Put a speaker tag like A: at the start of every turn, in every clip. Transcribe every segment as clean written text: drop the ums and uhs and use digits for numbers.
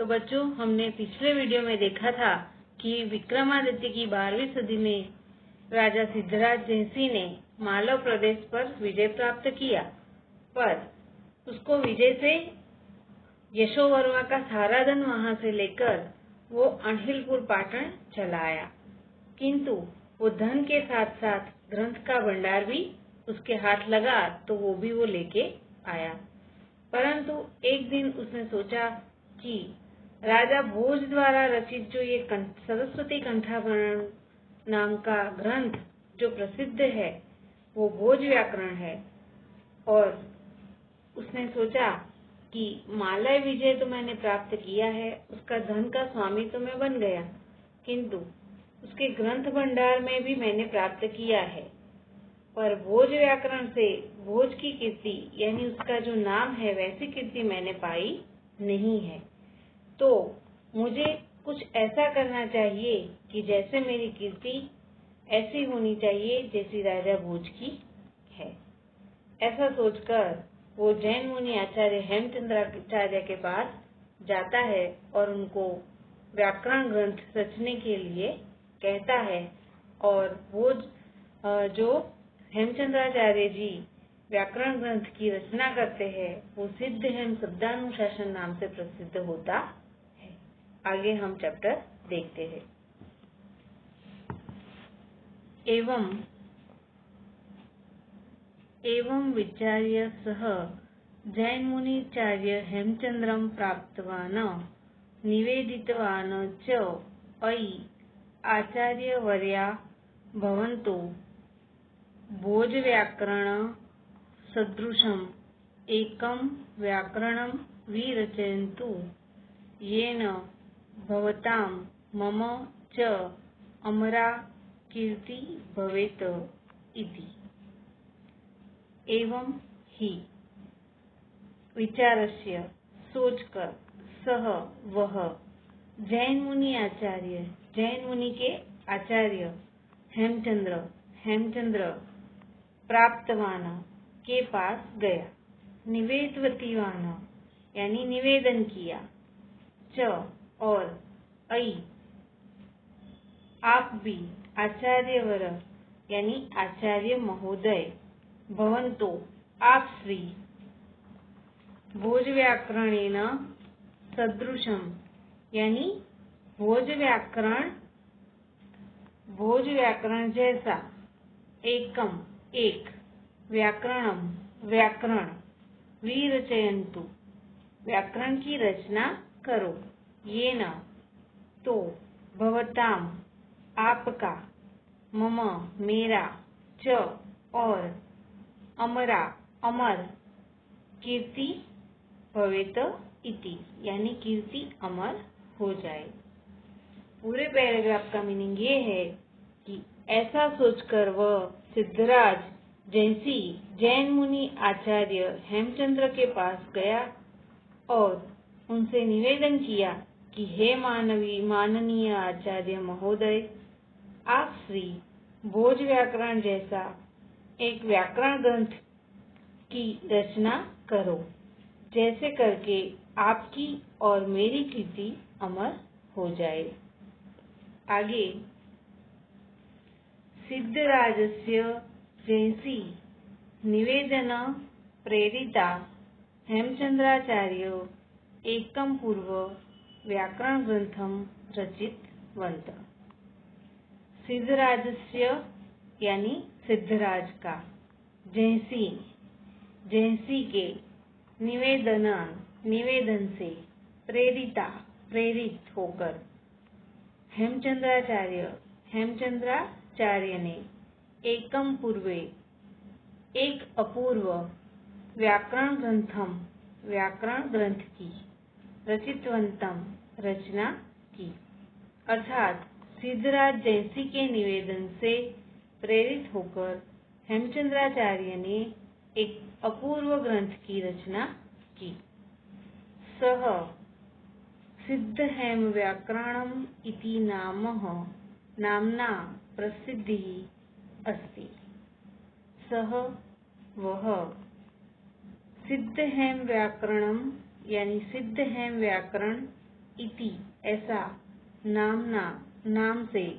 A: तो बच्चों, हमने पिछले वीडियो में देखा था कि विक्रमादित्य की 12वीं सदी में राजा सिद्धराज जयसिंह ने मालव प्रदेश पर विजय प्राप्त किया, पर उसको विजय से यशोवर्मा का सारा धन वहां से लेकर वो अणहिलपुर पाटन चला आया। किंतु वो धन के साथ साथ ग्रंथ का भंडार भी उसके हाथ लगा, तो वो भी वो लेके आया। परंतु एक दिन उसने सोचा कि राजा भोज द्वारा रचित जो ये सरस्वती कंठाभरण नाम का ग्रंथ जो प्रसिद्ध है, वो भोज व्याकरण है। और उसने सोचा कि मालय विजय तो मैंने प्राप्त किया है, उसका धन का स्वामी तो मैं बन गया, किंतु उसके ग्रंथ भंडार में भी मैंने प्राप्त किया है, पर भोज व्याकरण से भोज की कीर्ति यानी उसका जो नाम है वैसी कीर्ति मैंने पाई नहीं है। तो मुझे कुछ ऐसा करना चाहिए कि जैसे मेरी कीर्ति ऐसी होनी चाहिए जैसी राजा भोज की है। ऐसा सोचकर वो जैन मुनि आचार्य हेमचंद्राचार्य के पास जाता है और उनको व्याकरण ग्रंथ रचने के लिए कहता है। और वो जो हेमचंद्राचार्य जी व्याकरण ग्रंथ की रचना करते हैं, वो सिद्ध हेम शब्दानुशासन नाम से प्रसिद्ध होता है। आगे हम चैप्टर देखते हैं। एवं विचार्य सह जैन मुनिचार्य हेमचंद्रं प्राप्तवान् निवेदितवान् च अयि आचार्यवर्या भवन्तो भोज व्याकरण सदृशम् एकं व्याकरणं विरचयन्तु येन भवतां मम च अमरा कीर्ति भवेत् इति। एवं ही विचारस्य सोचकर सह वह जैन मुनि आचार्य जैन मुनि के आचार्य हेमचंद्र प्राप्तवान के पास गया, निवेदवतीवान यानी निवेदन किया, च और अयि आप भी आचार्यवर यानी आचार्य महोदय भवन्तो आप श्री भोज व्याकरणेन सदृशम यानी भोज व्याकरण जैसा एकम एक व्याकरण विरचयन्तु व्याकरण की रचना करो, ये न तो भवताम आपका मम मेरा च और अमरा अमर कीर्ति भवेत इति यानी कीर्ति अमर हो जाए। पूरे पैराग्राफ का मीनिंग ये है कि ऐसा सोचकर वह सिद्धराज जयसिंह जैन मुनि आचार्य हेमचंद्र के पास गया और उनसे निवेदन किया कि हे माननीय आचार्य महोदय, आप श्री भोज व्याकरण जैसा एक व्याकरण ग्रंथ की रचना करो, जैसे करके आपकी और मेरी कीर्ति अमर हो जाए। आगे सिद्धराजस्य जयसिंह निवेदन प्रेरिता हेमचंद्राचार्य एकं पूर्व व्याकरण ग्रंथम रचितवन्तः। सिद्धराजस्य यानी सिद्धराज का, जयसिंह के निवेदन से प्रेरित होकर हेमचंद्राचार्य ने एकम पूर्वे एक अपूर्व व्याकरण ग्रंथ की रचितवन्तम रचना की, अर्थात सिद्धराज जयसिंह के निवेदन से प्रेरित होकर हेमचंद्राचार्य ने एक अपूर्व ग्रंथ की रचना की। सह सिद्ध हेम व्याकरणम् इति नामना प्रसिद्धिः अस्ति। सह वह सिद्ध हेम व्याकरणम् यानी सिद्ध हेम व्याकरण इति ऐसा नामना नाम से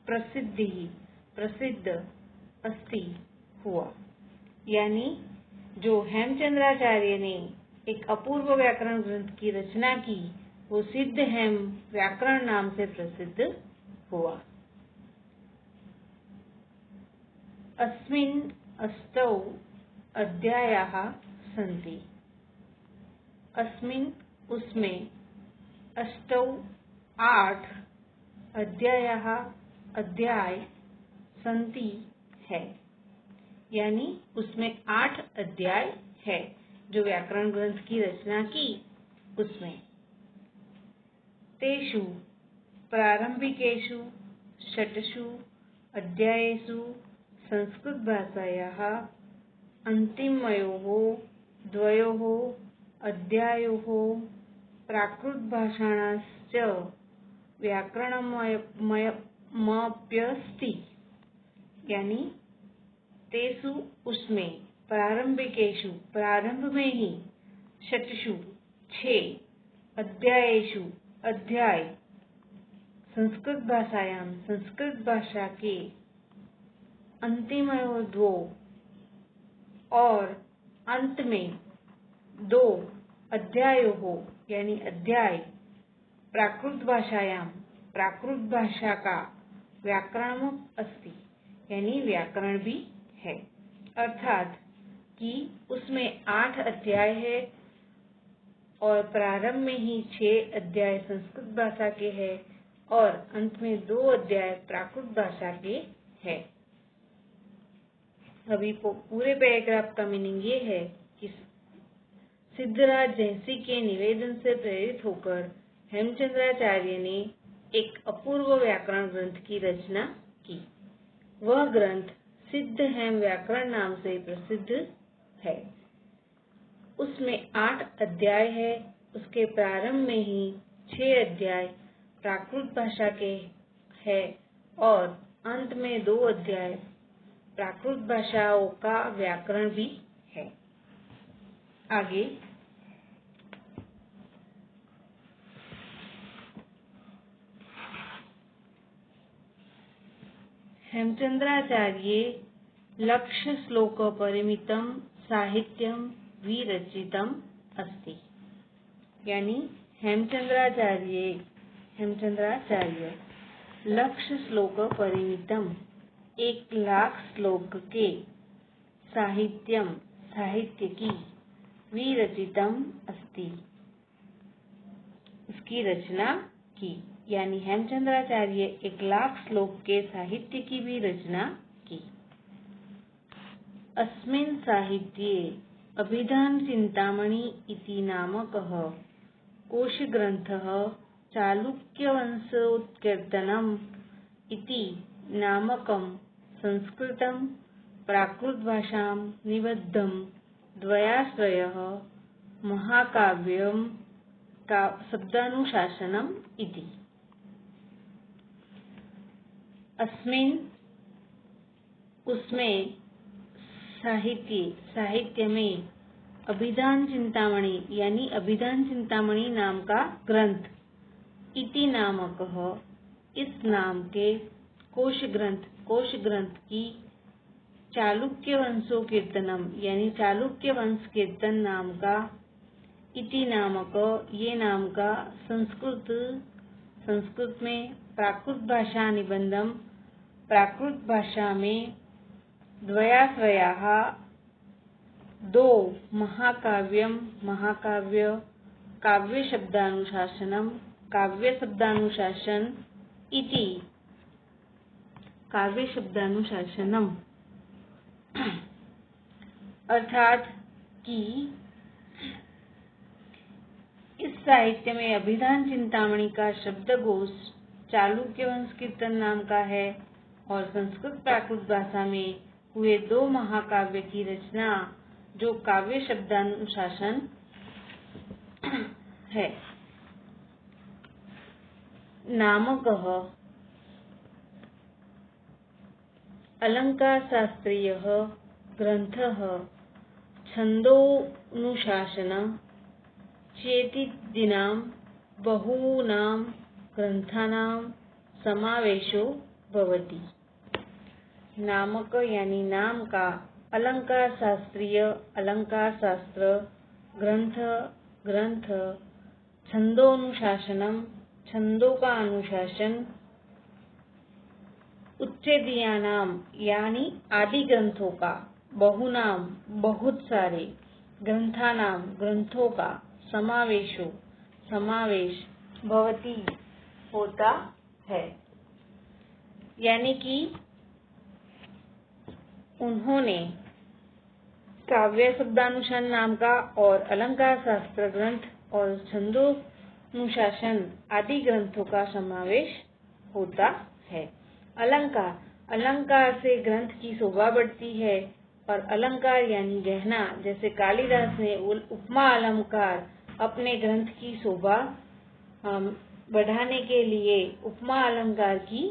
A: प्रसिद्ध अस्ति हुआ। यानी जो हेमचंद्राचार्य ने एक अपूर्व व्याकरण ग्रंथ की रचना की वो सिद्ध हेम व्याकरण नाम से प्रसिद्ध हुआ। अस्मिन् अष्टौ अध्यायाः सन्ति। अस्मिन् उसमें अष्टौ 8 अध्यायाः अध्याय सन्ति है, यानी उसमें 8 अध्याय है जो व्याकरण ग्रंथ की रचना की उसमें। तेषु प्रारंभिकेषु 6 अध्यायेषु संस्कृत भाषायाः अन्तिमयोः 2 अध्यायोः प्राकृत भाषाणाश्च व्याकरणमप्यस्ति। यानी तेषु उसमें प्रारंभिकेषु प्रारंभ में ही 6 अध्यायेषु अध्याय संस्कृत भाषायां संस्कृत भाषा के अंतिमयोः 2 और अंत में 2 अध्यायोः यानी अध्याय प्राकृत भाषायां प्राकृत भाषा का व्याकरणम अस्ति यानी व्याकरण भी है। अर्थात कि उसमें 8 अध्याय है और प्रारंभ में ही 6 अध्याय संस्कृत भाषा के हैं और अंत में 2 अध्याय प्राकृत भाषा के हैं। अभी पूरे पैराग्राफ का मीनिंग ये है कि सिद्धराज जयसी के निवेदन से प्रेरित होकर हेमचंद्राचार्य ने एक अपूर्व व्याकरण ग्रंथ की रचना की। वह ग्रंथ सिद्ध हेम व्याकरण नाम से प्रसिद्ध है। उसमें 8 अध्याय है। उसके प्रारंभ में ही 6 अध्याय प्राकृत भाषा के हैं और अंत में 2 अध्याय प्राकृत भाषाओं का व्याकरण भी है। आगे हेमचंद्राचार्ये लक्ष्य श्लोक परिमितम साहित्यम विरचितम अस्ति। यानी हेमचंद्राचार्य लक्ष्य श्लोक परिमितम 1,00,000 श्लोक के साहित्य की विरचितम अस्ति इसकी रचना की। यानी हेमचंद्राचार्य 1,00,000 श्लोक के साहित्य की भी रचना की। अस्मिन् साहित्ये अभिधान चिंतामणि इति नामकः कोशग्रन्थः चालुक्यवंशोत्कीर्तनम् इति नामकं संस्कृतं प्राकृत भाषां निबद्धं द्वयाश्रयः महाकाव्यं शब्दानुशासनम् इति। अस्मिन् उसमें साहित्य में अभिधान चिंतामणि यानी अभिधान चिंतामणि नाम का ग्रंथ इति नामकः इस नाम के कोश ग्रंथ की चालुक्य वंशो कीर्तनम यानी चालुक्य वंश कीर्तन नाम का इति नामक ये नाम का संस्कृत में प्राकृत भाषा निबंधम प्राकृत भाषा में द्वयाश्रयाः 2 महाकाव्य काव्य शब्दानुशासन इति काव्य शब्दानुशासनम। अर्थात कि इस साहित्य में अभिधान चिंतामणि का शब्दकोश चालुक्य वंश कीर्तन नाम का है और संस्कृत प्राकृत भाषा में हुए 2 महाकाव्य की रचना जो काव्य शब्दानुशासन है। नामकः अलंकार शास्त्रीयः ग्रंथः छन्दोनुशासन चेति दिनां बहूनां ग्रंथानां समावेशो भवति। नामक यानी नाम का, अलंकार शास्त्रीय अलंकार शास्त्र, ग्रंथ ग्रंथ, छंदोनुशासनम छंदों का अनुशासन, उच्चेदीयानाम यानी आदि ग्रंथों का, बहुनाम बहुत सारे, ग्रंथानाम ग्रंथों का, समावेशो समावेश, भवति होता है। यानी कि उन्होंने काव्य शब्दानुशासन नाम का और अलंकार शास्त्र ग्रंथ और छंदोनुशासन आदि ग्रंथों का समावेश होता है। अलंकार, अलंकार से ग्रंथ की शोभा बढ़ती है और अलंकार यानी गहना, जैसे कालिदास ने उपमा अलंकार अपने ग्रंथ की शोभा बढ़ाने के लिए उपमा अलंकार की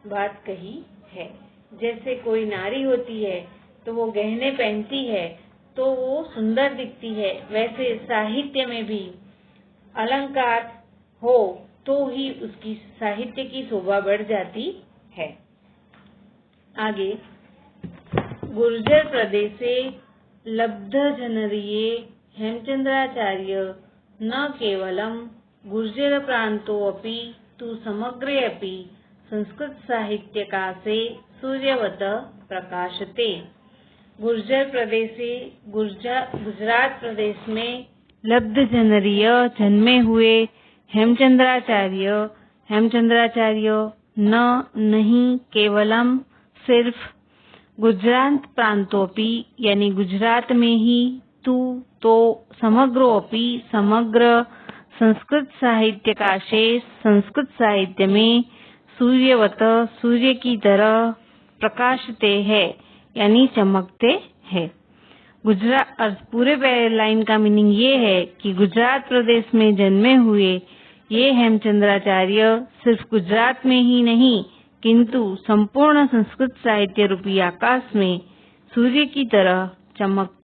A: बात कही है। जैसे कोई नारी होती है तो वो गहने पहनती है तो वो सुंदर दिखती है, वैसे साहित्य में भी अलंकार हो तो ही उसकी साहित्य की शोभा बढ़ जाती है। आगे, गुर्जर प्रदेशे लब्धजनरिये हेमचंद्राचार्य न केवलं गुर्जर प्रान्तोऽपि तु समग्रे अपि संस्कृत साहित्यकाशे सूर्यवत प्रकाशते। गुर्जर प्रदेशे गुजरात प्रदेश में लब्धजनरिय जन्मे हुए हेमचंद्राचार्य न नहीं केवलम सिर्फ गुजरात प्रांतोपि यानी गुजरात में ही, तो समग्रोपि समग्र संस्कृत साहित्यकाशे संस्कृत साहित्य में सूर्यवत सूर्य की तरह प्रकाशते है यानी चमकते हैं। गुजरात, पूरे लाइन का मीनिंग ये है कि गुजरात प्रदेश में जन्मे हुए ये हेमचंद्राचार्य सिर्फ गुजरात में ही नहीं किंतु संपूर्ण संस्कृत साहित्य रूपी आकाश में सूर्य की तरह चमक